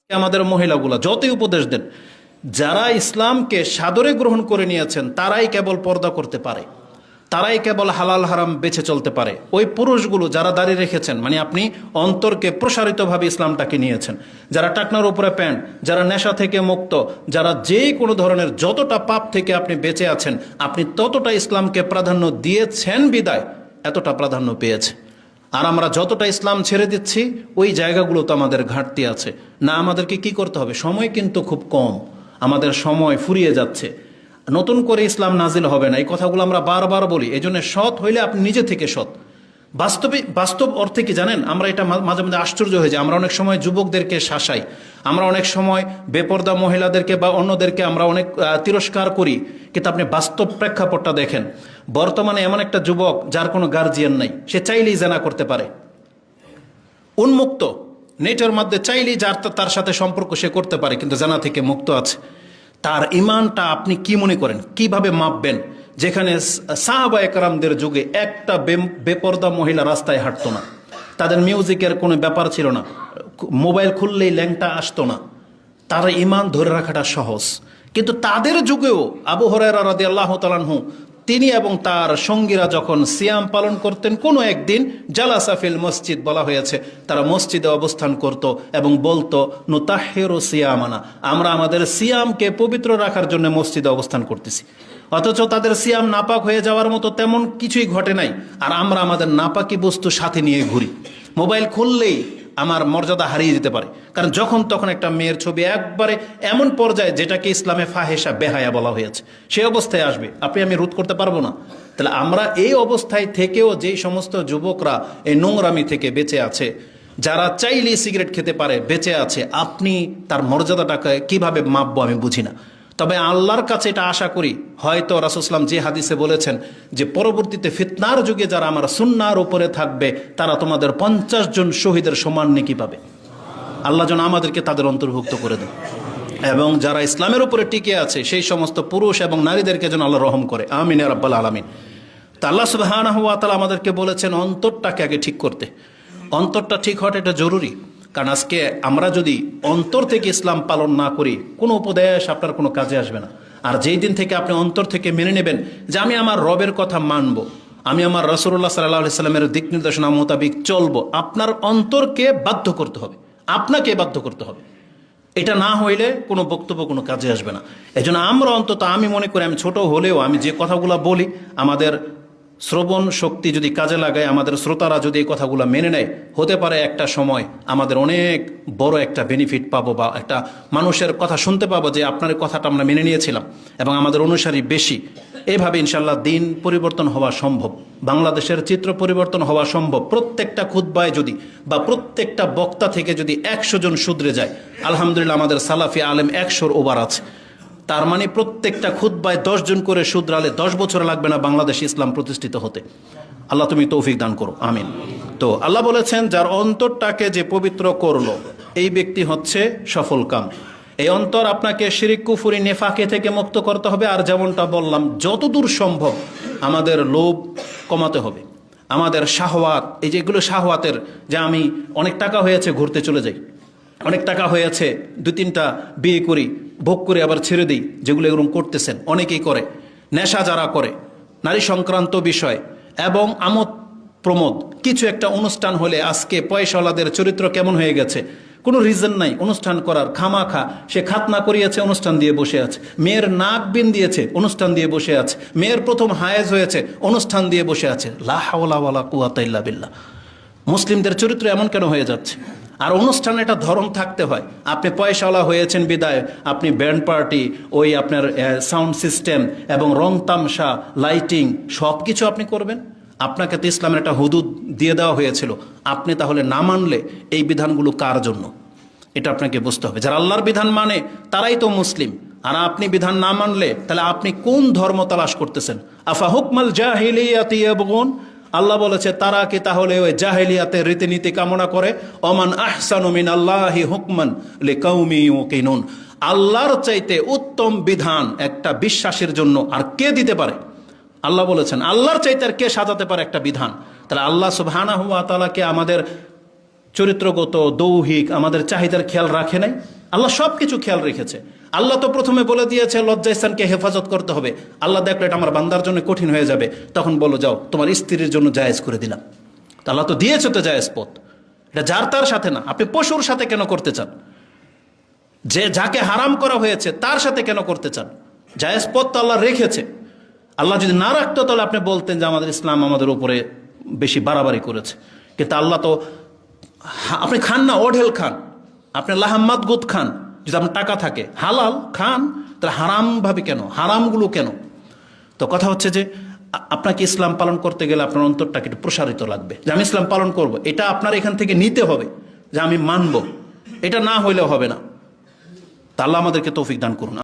আমাদের মহিলাগুলা যতই উপদেশ দেন, যারা ইসলামকে সাদরে গ্রহণ করে নিয়েছেন তারাই কেবল পর্দা করতে পারে, তারাই কেবল হালাল হারাম বেছে চলতে পারে। ওই পুরুষগুলো যারা দাঁড়িয়ে রেখেছেন, মানে আপনি অন্তরকে প্রসারিতভাবে ইসলামটাকে নিয়েছেন, যারা টাকনার উপরে প্যান্ট, যারা নেশা থেকে মুক্ত, যারা যে কোনো ধরনের যতটা পাপ থেকে আপনি বেঁচে আছেন, আপনি ততটা ইসলামকে প্রাধান্য দিয়েছেন বিদায় এতটা প্রাধান্য পেয়েছে। আর আমরা যতটা ইসলাম ছেড়ে দিচ্ছি ওই জায়গাগুলো তো আমাদের ঘাটতি আছে। না, আমাদেরকে কি করতে হবে? সময় কিন্তু খুব কম, আমাদের সময় ফুরিয়ে যাচ্ছে, নতুন করে ইসলাম নাজিল হবে না। এই কথাগুলো আমরা বারবার বলি। এই জন্য সৎ হইলে আপনি নিজে থেকে সৎ। বাস্তব অর্থে কি জানেন, আমরা এটা মাঝে মাঝে আশ্চর্য হয়ে যায়। আমরা অনেক সময় যুবকদেরকে শাসাই, আমরা অনেক সময় বেপর্দা মহিলাদেরকে বা অন্যদেরকে আমরা অনেক তিরস্কার করি, কিন্তু আপনি বাস্তব প্রেক্ষাপটটা দেখেন। বর্তমানে এমন একটা যুবক যার কোনো গার্জিয়ান নাই, সে চাইলেই জানা করতে পারে, উন্মুক্ত, নেটের মধ্যে চাইলেই তার সাথে সম্পর্ক সে করতে পারে, কিন্তু জানা থেকে মুক্ত আছে। তার ইমানটা আপনি কি মনে করেন, কিভাবে মাপবেন? যেখানে সাহাবায়ে কেরামদের যুগে একটা বেপর্দা মহিলা রাস্তায় হাঁটতো না, তাদের মিউজিকের কোনো ব্যাপার ছিল না, মোবাইল খুললেই ল্যাংটা আসতো না, তার ইমান ধরে রাখাটা সহজ। কিন্তু তাদের যুগেও আবু হুরায়রা রাদিয়াল্লাহু তাআলা আনহু, তিনি এবং তার সঙ্গীরা যখন সিয়াম পালন করতেন, কোনো একদিন জালাসা ফিল মসজিদ বলা হয়েছে, তারা মসজিদে অবস্থান করত এবং বলতো নুতাহহিরু সিয়ামানা, আমরা আমাদের সিয়ামকে পবিত্র রাখার জন্য মসজিদে অবস্থান করতেছি। অথচ তাদের সিয়াম নাপাক হয়ে যাওয়ার মতো তেমন কিছুই ঘটে নাই, আর আমরা আমাদের নাপাকি বস্তু সাথে নিয়ে ঘুরি। মোবাইল খুললেই আমার মর্যাদা হারিয়ে যেতে পারে, কারণ যখন তখন একটা মেয়ের ছবি একবারে এমন পর্যায়ে যেটাকে ইসলামে ফাহেসা বেহায়া বলা হয়েছে, সেই অবস্থায় আসবে, আমি রোধ করতে পারবো না। তাহলে আমরা এই অবস্থায় থেকেও যেই সমস্ত যুবকরা এই নোংরামি থেকে বেঁচে আছে, যারা চাইলেই সিগারেট খেতে পারে বেঁচে আছে, আপনি তার মর্যাদাটাকে কিভাবে মাপবো আমি বুঝি না। তবে আল্লাহর কাছে এটা আশা করি, হয়তো রাসূল সাল্লাল্লাহু আলাইহি ওয়াসাল্লাম যে হাদিসে বলেছেন যে পরবর্তীতে ফিতনার যুগে যারা আমার সুন্নাহর উপরে থাকবে তারা তোমাদের 50 জন শহীদের সমান নেকি পাবে। আল্লাহ যেন আমাদেরকে তাদের অন্তর্ভুক্ত করে দেন, এবং যারা ইসলামের উপরে টিকে আছে সেই সমস্ত পুরুষ এবং নারীদেরকে যেন আল্লাহ রহম করে, আমিন ইয়া রাব্বাল আলামিন। তা আল্লাহ সুবহানাহু ওয়া তাআলা আমাদেরকে বলেছেন অন্তরটাকে আগে ঠিক করতে। অন্তরটা ঠিক হওয়াটা এটা জরুরি, কারণ আজকে আমরা যদি অন্তর থেকে ইসলাম পালন না করি, কোনো উপদেশ আপনার কোনো কাজে আসবে না। আর যেই দিন থেকে আপনি অন্তর থেকে মেনে নেবেন যে আমি আমার রবের কথা মানব, আমি আমার রাসূলুল্লাহ সাল্লাল্লাহু আলাইহি সাল্লামের দিক নির্দেশনা মোতাবেক চলবো, আপনার অন্তরকে বাধ্য করতে হবে, আপনাকে বাধ্য করতে হবে। এটা না হইলে কোনো বক্তব্য কোনো কাজে আসবে না। এজন্য আমরা অন্তত, আমি মনে করি, আমি ছোট হলেও আমি যে কথাগুলো বলি, আমাদের শ্রবণ শক্তি যদি কাজে লাগায়, আমাদের শ্রোতারা যদি এই কথাগুলো মেনে নেয়, হতে পারে একটা সময় আমাদের অনেক বড় একটা বেনিফিট পাবো, বা একটা মানুষের কথা শুনতে পাবো যে আপনার কথাটা আমরা মেনে নিয়েছিলাম এবং আমাদের অনুসারী বেশি। এভাবে ইনশাল্লাহ দিন পরিবর্তন হওয়া সম্ভব, বাংলাদেশের চিত্র পরিবর্তন হওয়া সম্ভব। প্রত্যেকটা খুতবায় যদি বা প্রত্যেকটা বক্তা থেকে যদি 100 জন শুধরে যায়, আলহামদুলিল্লাহ আমাদের সালাফি আলেম 100-র ওভার আছে। তার মানে প্রত্যেকটা খুতবায় 10 জন করে শুধরালে 10 বছর লাগবে না বাংলাদেশে ইসলাম প্রতিষ্ঠিত হতে। আল্লাহ তুমি তৌফিক দান করো, আমিন। তো আল্লাহ বলেছেন যার অন্তরটাকে যে পবিত্র করলো এই ব্যক্তি হচ্ছে সফল কাম। এই অন্তর আপনাকে শিরিক কুফরি নেফাকে থেকে মুক্ত করতে হবে। আর যেমনটা বললাম, যতদূর সম্ভব আমাদের লোভ কমাতে হবে, আমাদের শাহওয়াত, এই যেগুলো শাহওয়াতের, যে আমি অনেক টাকা হয়েছে ঘুরতে চলে যাই, অনেক টাকা হয়েছে 2-3টা বিয়ে করি, ভোগ করে আবার ছেড়ে দিই, যেগুলো এরকম করতেছেন অনেকেই করে। নেশা যারা করে, নারী সংক্রান্ত বিষয় এবং আমোদ প্রমোদ, কিছু একটা অনুষ্ঠান হলে আজকে পয়সাওয়ালাদের চরিত্র কেমন হয়ে গেছে, কোনো রিজন নাই অনুষ্ঠান করার, খামাখা সে খাতনা করিয়েছে, অনুষ্ঠান দিয়ে বসে আছে, মেয়ের নাক বিন দিয়েছে, অনুষ্ঠান দিয়ে বসে আছে, মেয়ের প্রথম হায়েজ হয়েছে, অনুষ্ঠান দিয়ে বসে আছে। লা হাওলা ওয়ালা কুওয়াতা ইল্লা বিল্লাহ। মুসলিমদের চরিত্র এমন কেন হয়ে যাচ্ছে? আর অনুষ্ঠানে একটা ধরন থাকতে হয়। আপনি পয়সাওয়ালা হয়েছেন বিদায় আপনি ব্যান্ড পার্টি, ওই আপনার সাউন্ড সিস্টেম এবং রং তামসা, লাইটিং সব কিছু আপনি করবেন। আপনাকে তো ইসলামের একটা হুদুদ দিয়ে দেওয়া হয়েছিল, আপনি তাহলে না মানলে এই বিধানগুলো কার জন্য, এটা আপনাকে বুঝতে হবে। যারা আল্লাহর বিধান মানে তারাই তো মুসলিম, আর আপনি বিধান না মানলে তাহলে আপনি কোন ধর্ম তালাশ করতেছেন? আফা হুকমাল জাহিলিয়াতি ইয়াবগুন, আল্লাহ বলেছে তারা কি তাহলে ওই জাহেলিয়াতের রীতিনীতি কামনা করে? ওমান আহসানু মিনাল্লাহি হুকমান লিকাউমি ইউকিনুন, আল্লাহর চাইতে উত্তম বিধান একটা বিশ্বাসের জন্য আর কে দিতে পারে? আল্লাহ বলেছেন আল্লাহর চাইতে আর কে সাজাতে পারে একটা বিধান? তাহলে আল্লাহ সুবহানাহু ওয়া তাআলাকে আমাদের চরিত্রগত, দৌহিক আমাদের চাহিদার খেয়াল রাখে নাই? আল্লাহ সব কিছু খেয়াল রেখেছে। আল্লাহ তো প্রথমে বলে দিয়েছে লজ্জাস্থানকে হেফাজত করতে হবে। আল্লাহ দেখলো এটা আমার বান্দার জন্য কঠিন হয়ে যাবে, তখন বলো যাও তোমার স্ত্রীর জন্য জায়েজ করে দিলাম। তো আল্লাহ তো দিয়েছে তো জায়েজ পথ, এটা যার তার সাথে না। আপনি পশুর সাথে কেন করতে চান? যে যাকে হারাম করা হয়েছে তার সাথে কেন করতে চান? জায়েজ পথ তো আল্লাহ রেখেছে। আল্লাহ যদি না রাখতো তাহলে আপনি বলতেন যে আমাদের ইসলাম আমাদের উপরে বেশি বাড়াবাড়ি করেছে। কিন্তু আল্লাহ তো, আপনি খান না, ওঢেল খান, আপনি লাহাম্মাদ গুদ খান, যদি আপনার টাকা থাকে হালাল খান, তাহলে হারাম ভাবে কেন? হারামগুলো কেন? তো কথা হচ্ছে যে আপনাকে ইসলাম পালন করতে গেলে আপনার অন্তরটাকে একটু প্রসারিত লাগবে, যে আমি ইসলাম পালন করব, এটা আপনার এখান থেকে নিতে হবে যে আমি মানব। এটা না হইলেও হবে না। তা আল্লাহ আমাদেরকে তৌফিক দান করুন।